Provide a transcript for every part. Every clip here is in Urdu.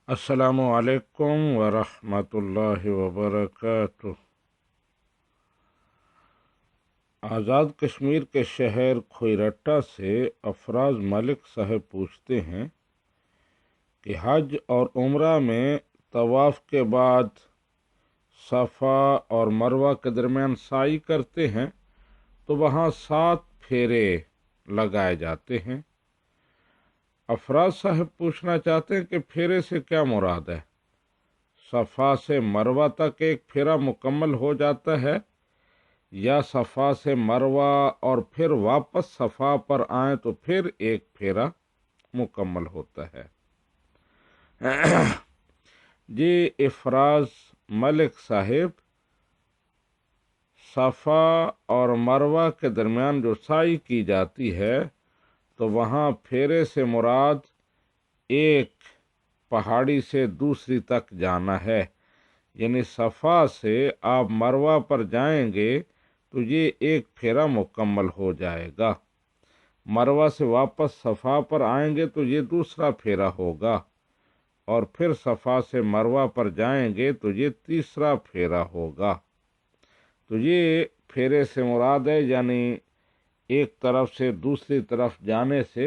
السلام علیکم ورحمۃ اللہ وبرکاتہ۔ آزاد کشمیر کے شہر کھوئیرٹا سے افراز ملک صاحب پوچھتے ہیں کہ حج اور عمرہ میں طواف کے بعد صفا اور مروہ کے درمیان سعی کرتے ہیں تو وہاں 7 پھیرے لگائے جاتے ہیں۔ افراز صاحب پوچھنا چاہتے ہیں کہ پھیرے سے کیا مراد ہے؟ صفا سے مروہ تک ایک پھیرا مکمل ہو جاتا ہے یا صفا سے مروہ اور پھر واپس صفا پر آئیں تو پھر ایک پھیرا مکمل ہوتا ہے؟ جی افراز ملک صاحب، صفا اور مروہ کے درمیان جو سعی کی جاتی ہے تو وہاں پھیرے سے مراد ایک پہاڑی سے دوسری تک جانا ہے، یعنی صفا سے آپ مروہ پر جائیں گے تو یہ ایک پھیرا مکمل ہو جائے گا، مروہ سے واپس صفا پر آئیں گے تو یہ دوسرا پھیرا ہوگا، اور پھر صفا سے مروہ پر جائیں گے تو یہ تیسرا پھیرا ہوگا۔ تو یہ پھیرے سے مراد ہے، یعنی ایک طرف سے دوسری طرف جانے سے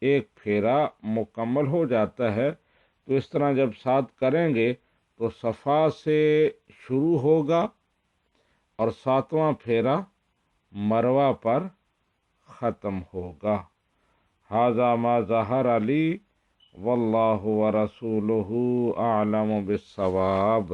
ایک پھیرا مکمل ہو جاتا ہے۔ تو اس طرح جب 7 کریں گے تو صفا سے شروع ہوگا اور 7واں پھیرا مروہ پر ختم ہوگا۔ ھذا ما ظہر علی واللہ ورسولہ اعلم بالصواب۔